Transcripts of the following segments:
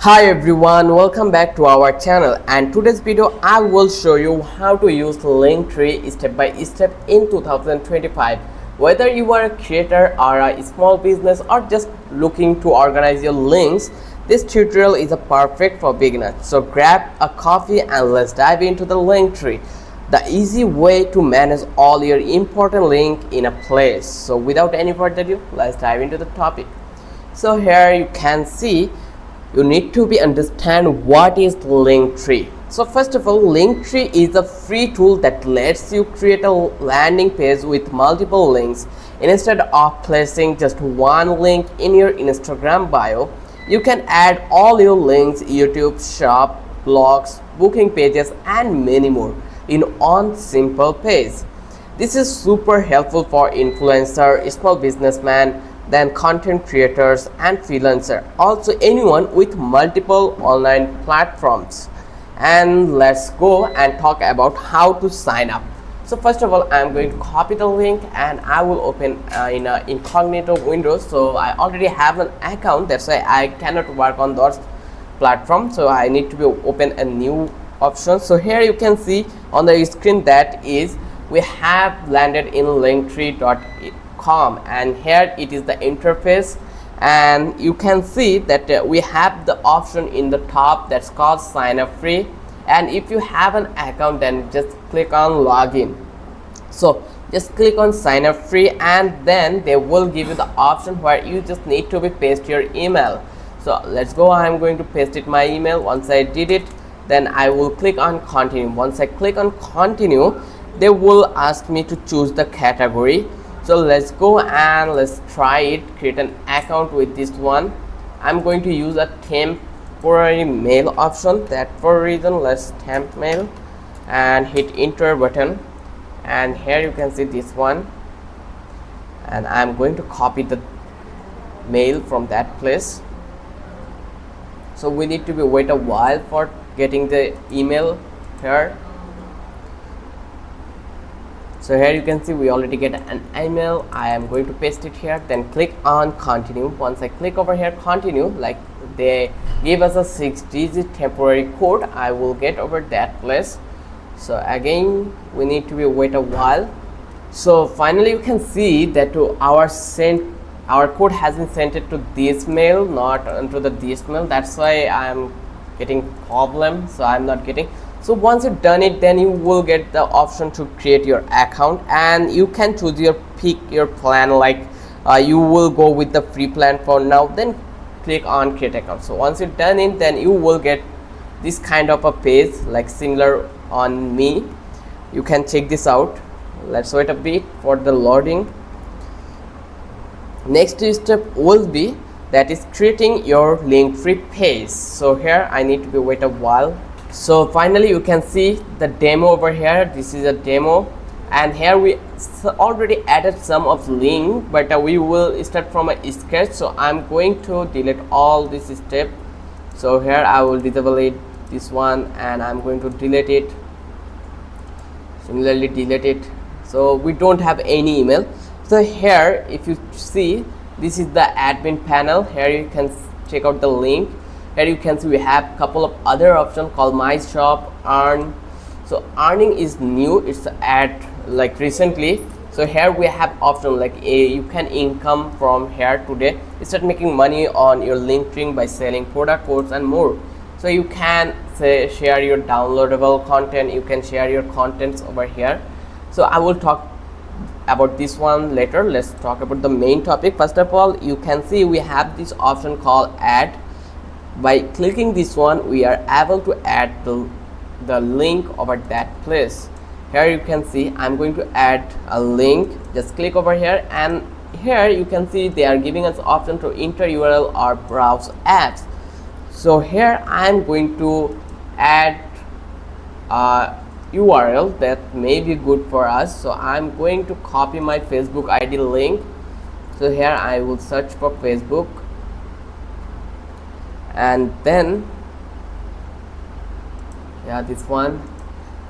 Hi everyone, welcome back to our channel, and today's video I will show you how to use Linktree step by step in 2025. Whether you are a creator or a small business or just looking to organize your links, this tutorial is a perfect for beginners. So grab a coffee and let's dive into the Linktree, the easy way to manage all your important link in a place. So without any further ado, let's dive into the topic. So here you can see you need to be understand what is Linktree. So first of all, Linktree is a free tool that lets you create a landing page with multiple links. Instead of placing just one link in your Instagram bio, you can add all your links, YouTube shop, blogs, booking pages and many more in one simple page. This is super helpful for influencer, small businessman, then content creators and freelancer, also anyone with multiple online platforms. And let's go and talk about how to sign up. So first of all, I'm going to copy the link and I will open in an incognito window. So I already have an account, that's why I cannot work on those platforms, so I need to be open a new option. So here you can see on the screen that is we have landed in linktree.com, and here it is the interface, and you can see that we have the option in the top that's called sign up free, and if you have an account then just click on login. So just click on sign up free and then they will give you the option where you just need to be paste your email. So let's go. I'm going to paste it my email. Once I did it, then I will click on continue. Once I click on continue, they will ask me to choose the category. So let's go and let's try it. Create an account with this one. I'm going to use a temporary mail option. That for a reason, let's temp mail and hit enter button, and here you can see this one, and I'm going to copy the mail from that place. So we need to be wait a while for getting the email here. So here you can see we already get an email. I am going to paste it here, then click on continue. Once I click over here continue, like they give us a 6-digit temporary code, I will get over that place. So again we need to be wait a while. So finally you can see that our code has been sent it to this mail, not onto the this mail. That's why I'm getting problem, so I'm not getting. So once you've done it, then you will get the option to create your account, and you can choose your pick your plan, like you will go with the free plan for now, then click on create account. So once you've done it, then you will get this kind of a page like similar on me. You can check this out. Let's wait a bit for the loading. Next step will be that is creating your Linktree page. So here I need to be wait a while. So finally you can see the demo over here. This is a demo, and here we already added some of link, but we will start from a sketch. So I'm going to delete all this step. So here I will disable it, this one, and I'm going to delete it. Similarly delete it. So we don't have any email. So here if you see, this is the admin panel. Here you can check out the link. Here you can see we have a couple of other options called my shop, earn. So earning is new, it's add like recently. So here we have option like you can income from here today, start making money on your Linktree by selling product codes and more. So you can say share your downloadable content, you can share your contents over here. So I will talk about this one later. Let's talk about the main topic. First of all, you can see we have this option called add. By clicking this one, we are able to add the link over that place. Here you can see I'm going to add a link. Just click over here, and here you can see they are giving us option to enter URL or browse apps. So here I'm going to add a URL that may be good for us. So I'm going to copy my Facebook ID link. So here I will search for Facebook, and then this one,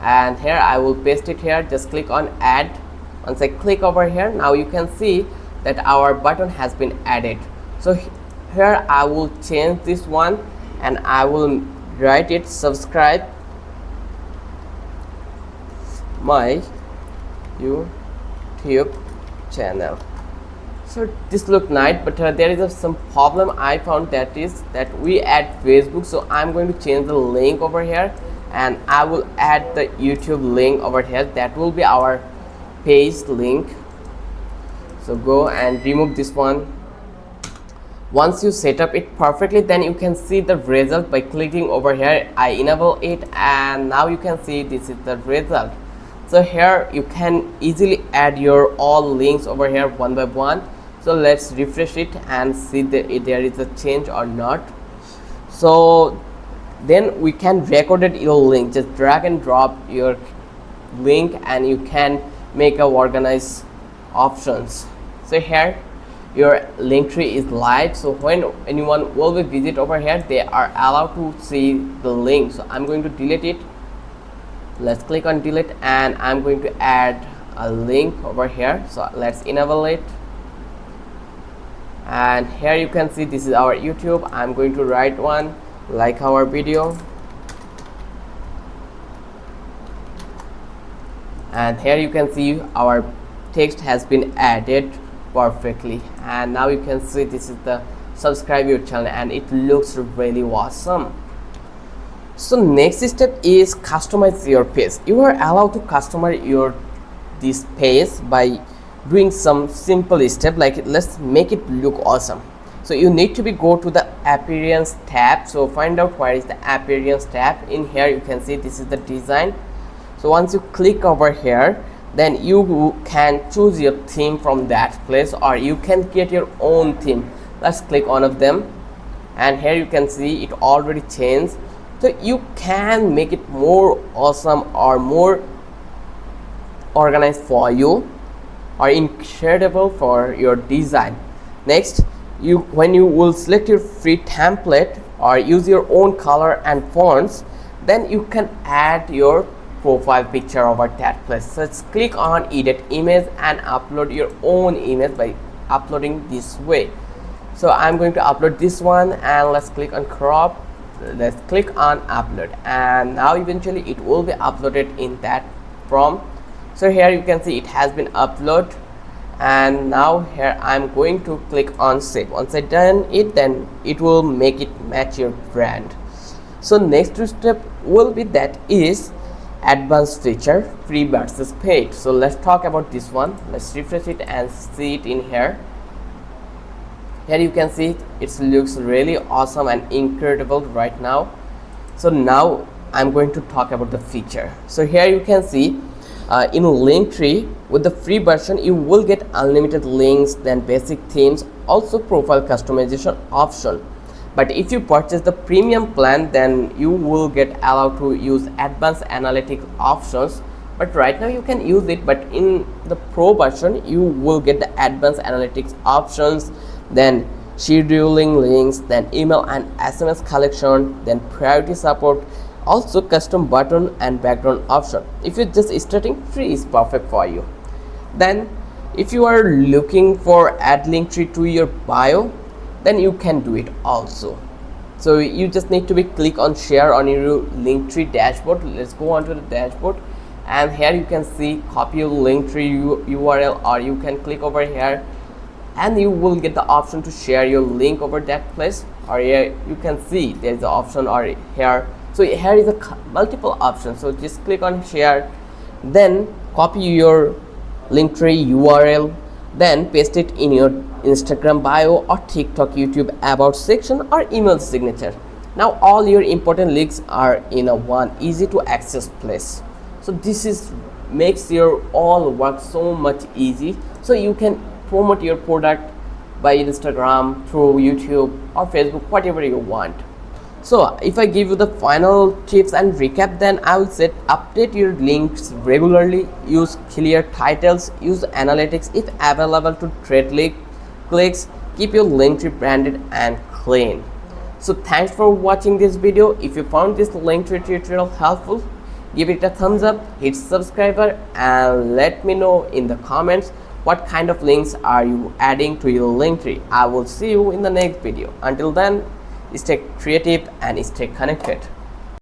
and here I will paste it here. Just click on add. Once I click over here, now you can see that our button has been added. So here I will change this one and I will write it subscribe my YouTube channel. So this look nice, but there is some problem I found, that is that we add Facebook. So I'm going to change the link over here, and I will add the YouTube link over here. That will be our page link. So go and remove this one. Once you set up it perfectly, then you can see the result by clicking over here. I enable it, and now you can see this is the result. So here you can easily add your all links over here one by one. So let's refresh it and see if there is a change or not. So then we can record it your link. Just drag and drop your link, and you can make a organized options. So here your Linktree is live. So when anyone will be visit over here, they are allowed to see the link. So I'm going to delete it. Let's click on delete, and I'm going to add a link over here. So let's enable it, and here you can see this is our YouTube. I'm going to write one like our video, and here you can see our text has been added perfectly. And now you can see this is the subscribe your channel, and it looks really awesome. So next step is customize your page. You are allowed to customize your this page by doing some simple step, like let's make it look awesome. So you need to go to the appearance tab. So find out where is the appearance tab. In here you can see this is the design. So once you click over here, then you can choose your theme from that place, or you can create your own theme. Let's click one of them, and here you can see it already changed. So you can make it more awesome or more organized for you, or incredible for your design. Next, when you will select your free template or use your own color and fonts, then you can add your profile picture over that place. So let's click on edit image and upload your own image by uploading this way. So I'm going to upload this one, and let's click on crop. Let's click on upload, and now eventually it will be uploaded in that prompt. So here you can see it has been uploaded, and now here I'm going to click on save. Once I done it, then it will make it match your brand. So next step will be that is advanced feature, free versus paid. So let's talk about this one. Let's refresh it and see it in here. Here you can see it looks really awesome and incredible right now. So now I'm going to talk about the feature. So here you can see in Linktree, with the free version you will get unlimited links, then basic themes, also profile customization option. But if you purchase the premium plan, then you will get allowed to use advanced analytic options. But right now you can use it, but in the pro version you will get the advanced analytics options, then scheduling links, then email and SMS collection, then priority support, also custom button and background option. If you're just starting, free is perfect for you. Then if you are looking for add Linktree to your bio, then you can do it also. So you just need to click on share on your Linktree dashboard. Let's go on to the dashboard, and here you can see copy your Linktree URL, or you can click over here and you will get the option to share your link over that place. Or here you can see there is the option, or here. So here is a multiple options. So just click on share, then copy your Linktree URL, then paste it in your Instagram bio or TikTok, YouTube about section, or email signature. Now all your important links are in a one easy to access place. So this is makes your all work so much easy. So you can promote your product by Instagram, through YouTube or Facebook, whatever you want. So if I give you the final tips and recap, then I will say update your links regularly, use clear titles, use analytics if available to trade clicks, keep your Linktree branded and clean. So thanks for watching this video. If you found this Linktree tutorial helpful, give it a thumbs up, hit subscriber, and let me know in the comments what kind of links are you adding to your Linktree. I will see you in the next video. Until then, stay creative, and stay connected.